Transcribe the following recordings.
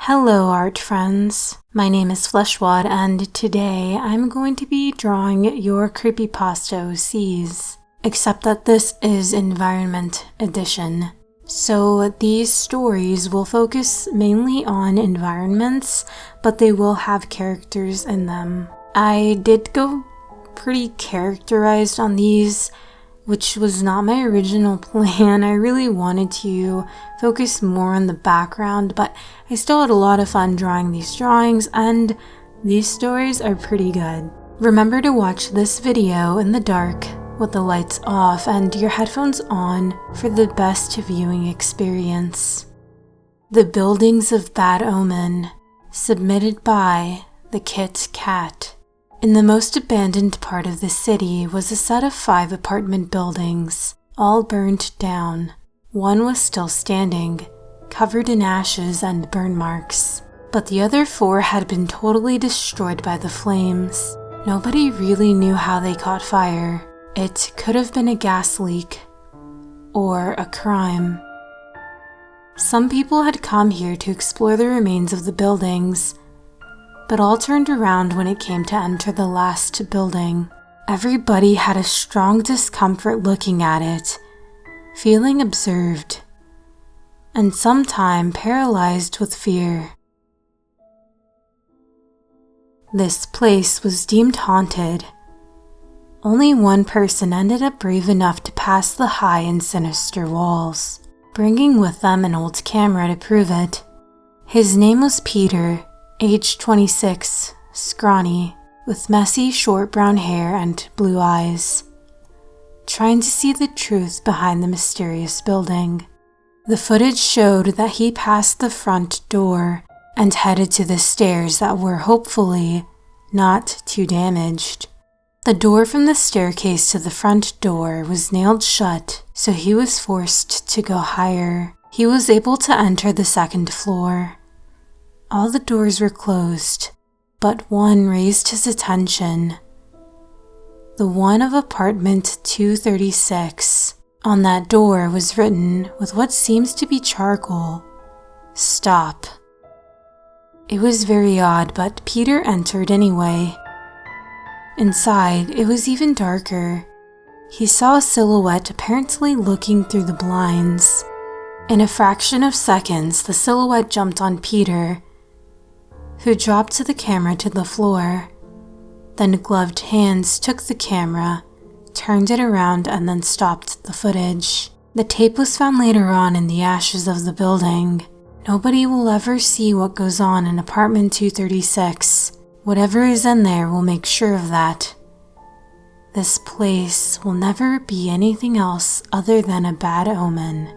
Hello art friends, my name is Fleshwad and today I'm going to be drawing your Creepypasta OCs, except that this is Environment Edition. So these stories will focus mainly on environments, but they will have characters in them. I did go pretty characterized on these, which was not my original plan. I really wanted to focus more on the background, but I still had a lot of fun drawing these drawings, and these stories are pretty good. Remember to watch this video in the dark with the lights off and your headphones on for the best viewing experience. The Buildings of Bad Omen, submitted by the Kit Kat. In the most abandoned part of the city was a set of 5 apartment buildings, all burned down. One was still standing, covered in ashes and burn marks, but the other 4 had been totally destroyed by the flames. Nobody really knew how they caught fire. It could have been a gas leak, or a crime. Some people had come here to explore the remains of the buildings, but all turned around when it came to enter the last building. Everybody had a strong discomfort looking at it, feeling observed, and sometime paralyzed with fear. This place was deemed haunted. Only one person ended up brave enough to pass the high and sinister walls, bringing with them an old camera to prove it. His name was Peter, age 26, scrawny, with messy short brown hair and blue eyes, trying to see the truth behind the mysterious building. The footage showed that he passed the front door and headed to the stairs that were hopefully not too damaged. The door from the staircase to the front door was nailed shut, so he was forced to go higher. He was able to enter the second floor. All the doors were closed, but one raised his attention. The one of apartment 236. On that door was written with what seems to be charcoal, "Stop." It was very odd, but Peter entered anyway. Inside, it was even darker. He saw a silhouette apparently looking through the blinds. In a fraction of seconds, the silhouette jumped on Peter, who dropped the camera to the floor. Then gloved hands took the camera, turned it around, and then stopped the footage. The tape was found later on in the ashes of the building. Nobody will ever see what goes on in apartment 236. Whatever is in there will make sure of that. This place will never be anything else other than a bad omen.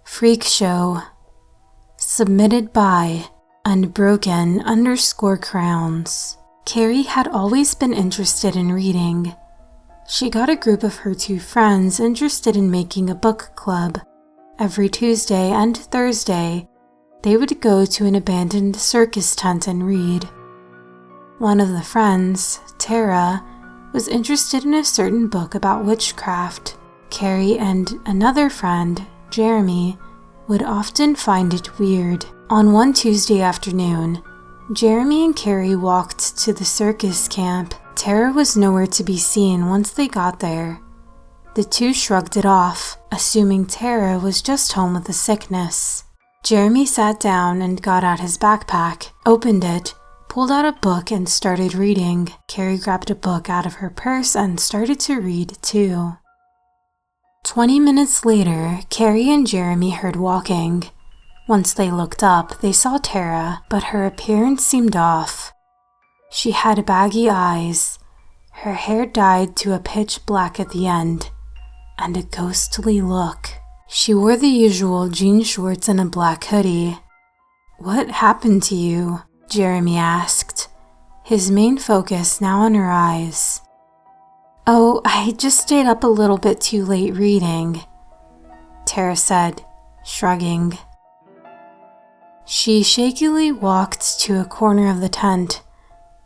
Freak Show, submitted by Unbroken_crowns. Carrie had always been interested in reading. She got a group of her 2 friends interested in making a book club. Every Tuesday and Thursday, they would go to an abandoned circus tent and read. One of the friends, Tara, was interested in a certain book about witchcraft. Carrie and another friend, Jeremy, would often find it weird. On one Tuesday afternoon, Jeremy and Carrie walked to the circus camp. Tara was nowhere to be seen once they got there. The 2 shrugged it off, assuming Tara was just home with a sickness. Jeremy sat down and got out his backpack, opened it, pulled out a book and started reading. Carrie grabbed a book out of her purse and started to read too. 20 minutes later, Carrie and Jeremy heard walking. Once they looked up, they saw Tara, but her appearance seemed off. She had baggy eyes, her hair dyed to a pitch black at the end, and a ghostly look. She wore the usual jean shorts and a black hoodie. "What happened to you?" Jeremy asked, his main focus now on her eyes. "Oh, I just stayed up a little bit too late reading," Tara said, shrugging. She shakily walked to a corner of the tent,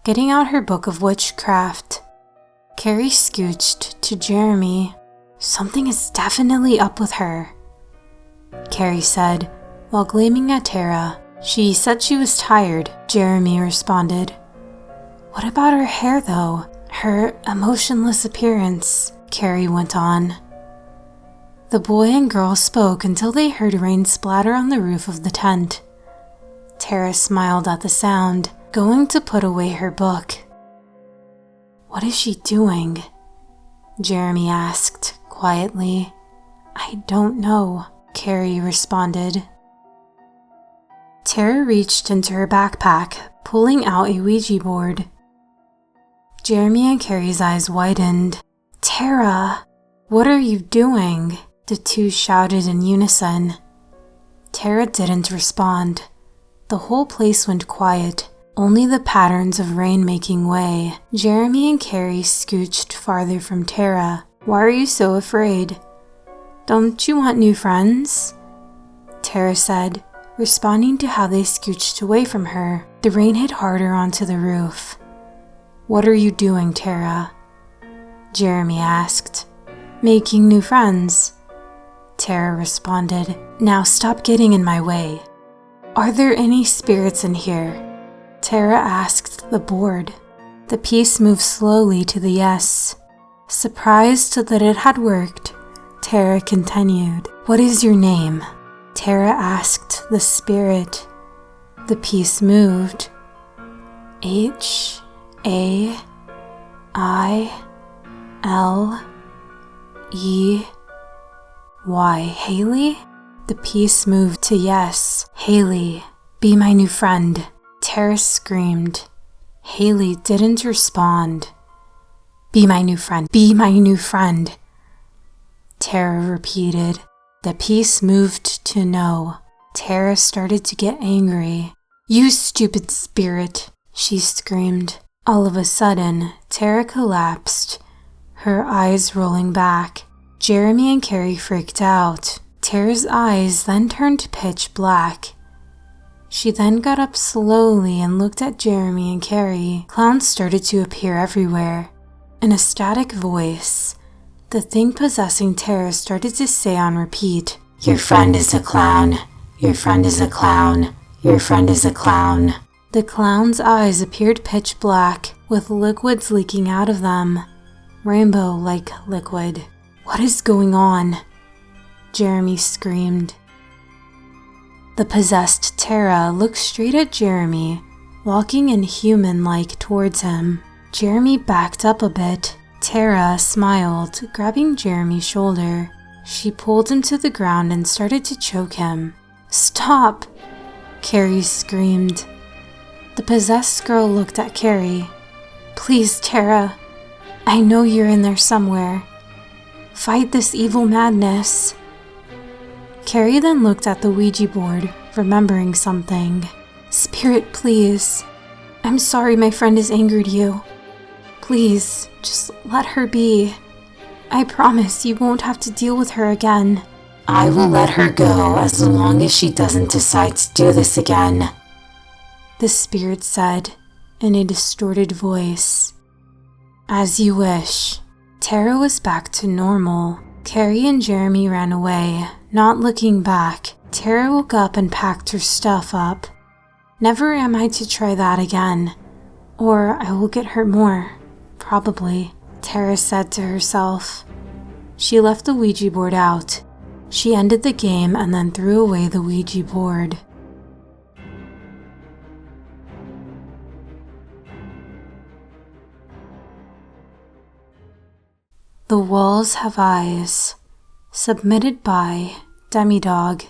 getting out her book of witchcraft. Carrie scooched to Jeremy. "Something is definitely up with her," Carrie said, while gleaming at Tara. "She said she was tired," Jeremy responded. "What about her hair though? Her emotionless appearance," Carrie went on. The boy and girl spoke until they heard rain splatter on the roof of the tent. Tara smiled at the sound, going to put away her book. "What is she doing?" Jeremy asked quietly. "I don't know," Carrie responded. Tara reached into her backpack, pulling out a Ouija board. Jeremy and Carrie's eyes widened. "Tara, what are you doing?" the two shouted in unison. Tara didn't respond. The whole place went quiet, only the patterns of rain making way. Jeremy and Carrie scooched farther from Tara. "Why are you so afraid?" "Don't you want new friends?" Tara said, responding to how they scooched away from her. The rain hit harder onto the roof. "What are you doing, Tara?" Jeremy asked. "Making new friends," Tara responded. "Now stop getting in my way." "Are there any spirits in here?" Tara asked the board. The piece moved slowly to the yes. Surprised that it had worked, Tara continued. "What is your name?" Tara asked the spirit. The piece moved. H-A-I-L-E-Y. Haley? The piece moved to yes. "Haley, be my new friend," Tara screamed. Haley didn't respond. "Be my new friend, be my new friend," Tara repeated. The piece moved to no. Tara started to get angry. "You stupid spirit," she screamed. All of a sudden, Tara collapsed, her eyes rolling back. Jeremy and Carrie freaked out. Tara's eyes then turned pitch black. She then got up slowly and looked at Jeremy and Carrie. Clowns started to appear everywhere. In a static voice, the thing possessing Tara started to say on repeat, "Your friend is a clown. Your friend is a clown. Your friend is a clown." The clown's eyes appeared pitch black, with liquids leaking out of them. Rainbow-like liquid. "What is going on?" Jeremy screamed. The possessed Tara looked straight at Jeremy, walking inhuman-like towards him. Jeremy backed up a bit. Tara smiled, grabbing Jeremy's shoulder. She pulled him to the ground and started to choke him. "Stop!" Carrie screamed. The possessed girl looked at Carrie. "Please, Tara, I know you're in there somewhere. Fight this evil madness." Carrie then looked at the Ouija board, remembering something. "Spirit, please. I'm sorry my friend has angered you. Please, just let her be. I promise you won't have to deal with her again." "I will let her go as long as she doesn't decide to do this again," the spirit said in a distorted voice. "As you wish." Tara was back to normal. Carrie and Jeremy ran away, not looking back. Tara woke up and packed her stuff up. Never am I to try that again, or I will get hurt more, probably, Tara said to herself. She left the Ouija board out. She ended the game and then threw away the Ouija board. The Walls Have Eyes, submitted by Demidog.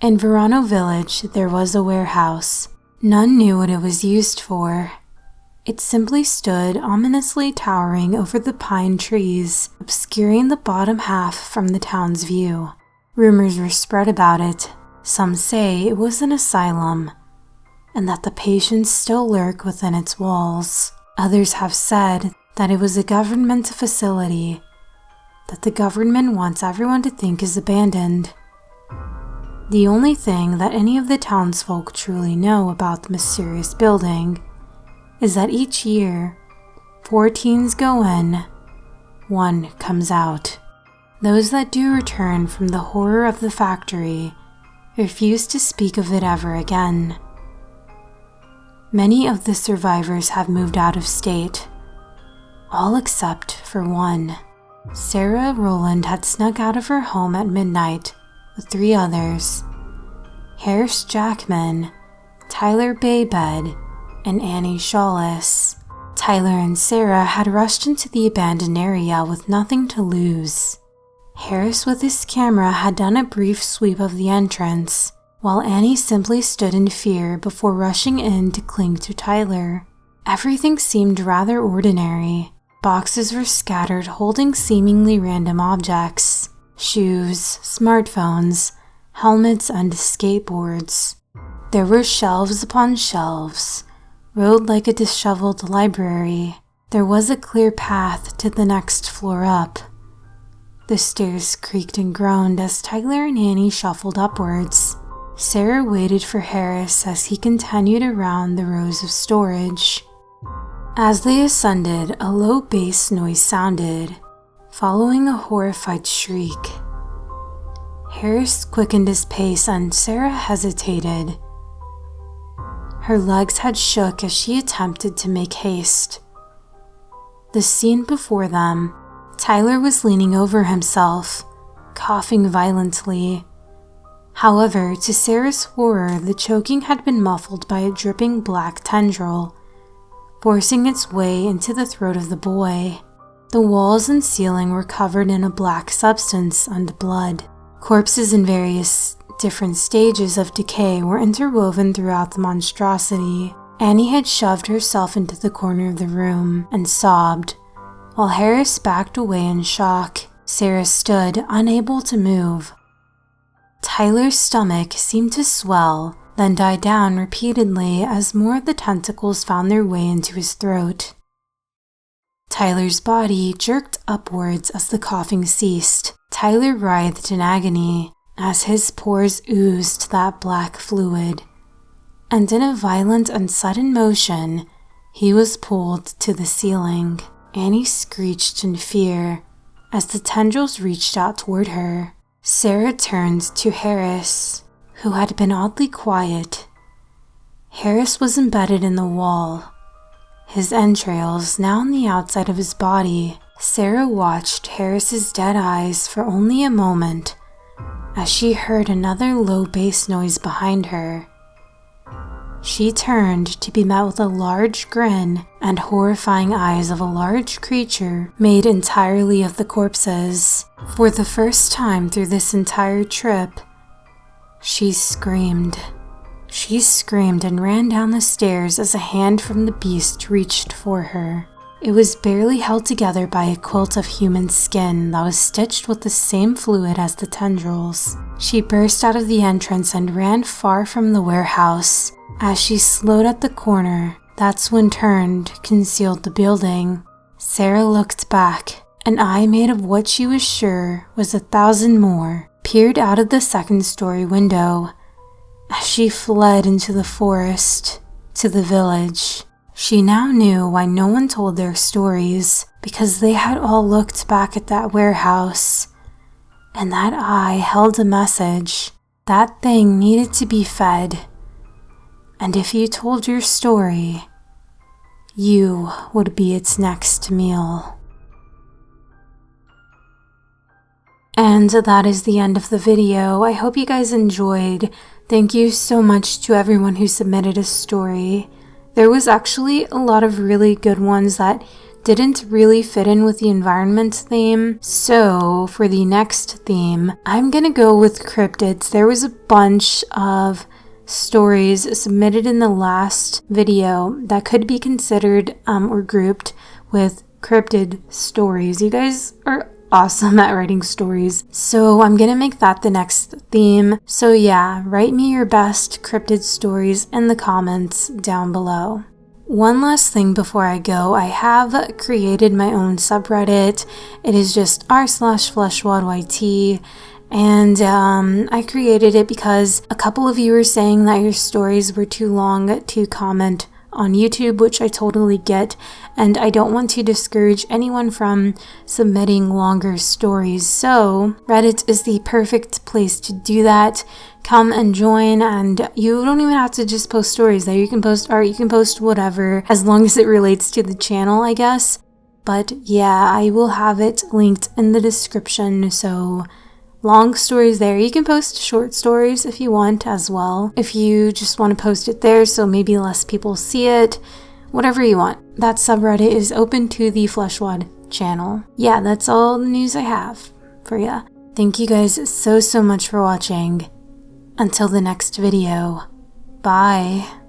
In Verano Village, there was a warehouse. None knew what it was used for. It simply stood ominously towering over the pine trees, obscuring the bottom half from the town's view. Rumors were spread about it. Some say it was an asylum, and that the patients still lurk within its walls. Others have said that it was a government facility that the government wants everyone to think is abandoned. The only thing that any of the townsfolk truly know about the mysterious building is that each year, 4 teens go in, 1 comes out. Those that do return from the horror of the factory refuse to speak of it ever again. Many of the survivors have moved out of state, all except for 1. Sarah Rowland had snuck out of her home at midnight with 3 others: Harris Jackman, Tyler Baybed, and Annie Shawless. Tyler and Sarah had rushed into the abandoned area with nothing to lose. Harris with his camera had done a brief sweep of the entrance, while Annie simply stood in fear before rushing in to cling to Tyler. Everything seemed rather ordinary. Boxes were scattered holding seemingly random objects: shoes, smartphones, helmets, and skateboards. There were shelves upon shelves, rolled like a disheveled library. There was a clear path to the next floor up. The stairs creaked and groaned as Tyler and Annie shuffled upwards. Sarah waited for Harris as he continued around the rows of storage. As they ascended, a low bass noise sounded, following a horrified shriek. Harris quickened his pace and Sarah hesitated. Her legs had shook as she attempted to make haste. The scene before them, Tyler was leaning over himself, coughing violently. However, to Sarah's horror, the choking had been muffled by a dripping black tendril, forcing its way into the throat of the boy. The walls and ceiling were covered in a black substance and blood. Corpses in various different stages of decay were interwoven throughout the monstrosity. Annie had shoved herself into the corner of the room and sobbed, while Harris backed away in shock. Sarah stood, unable to move. Tyler's stomach seemed to swell, then die down repeatedly as more of the tentacles found their way into his throat. Tyler's body jerked upwards as the coughing ceased. Tyler writhed in agony as his pores oozed that black fluid, and in a violent and sudden motion, he was pulled to the ceiling. Annie screeched in fear as the tendrils reached out toward her. Sarah turned to Harris, who had been oddly quiet. Harris was embedded in the wall, his entrails now on the outside of his body. Sarah watched Harris's dead eyes for only a moment as she heard another low bass noise behind her. She turned to be met with a large grin and horrifying eyes of a large creature made entirely of the corpses. For the first time through this entire trip, she screamed. She screamed and ran down the stairs as a hand from the beast reached for her. It was barely held together by a quilt of human skin that was stitched with the same fluid as the tendrils. She burst out of the entrance and ran far from the warehouse. As she slowed at the corner, that's when turned concealed the building. Sarah looked back. An eye made of what she was sure was 1,000 more peered out of the second-story window as she fled into the forest to the village. She now knew why no one told their stories, because they had all looked back at that warehouse, and that eye held a message. That thing needed to be fed, and if you told your story, you would be its next meal. And that is the end of the video. I hope you guys enjoyed. Thank you so much to everyone who submitted a story. There was actually a lot of really good ones that didn't really fit in with the environment theme. So for the next theme, I'm gonna go with cryptids. There was a bunch of stories submitted in the last video that could be considered or grouped with cryptid stories. You guys are awesome at writing stories, so I'm gonna make that the next theme. So yeah, write me your best cryptid stories in the comments down below. One last thing before I go, I have created my own subreddit. It is just r/fleshwaldyt, And I created it because a couple of you were saying that your stories were too long to comment on YouTube, which I totally get, and I don't want to discourage anyone from submitting longer stories. So Reddit is the perfect place to do that. Come and join, and you don't even have to just post stories there. You can post art, you can post whatever, as long as it relates to the channel, I guess. But yeah, I will have it linked in the description, so long stories there. You can post short stories if you want as well. If you just want to post it there so maybe less people see it, whatever you want. That subreddit is open to the Fleshwad channel. Yeah, that's all the news I have for ya. Thank you guys so much for watching. Until the next video. Bye.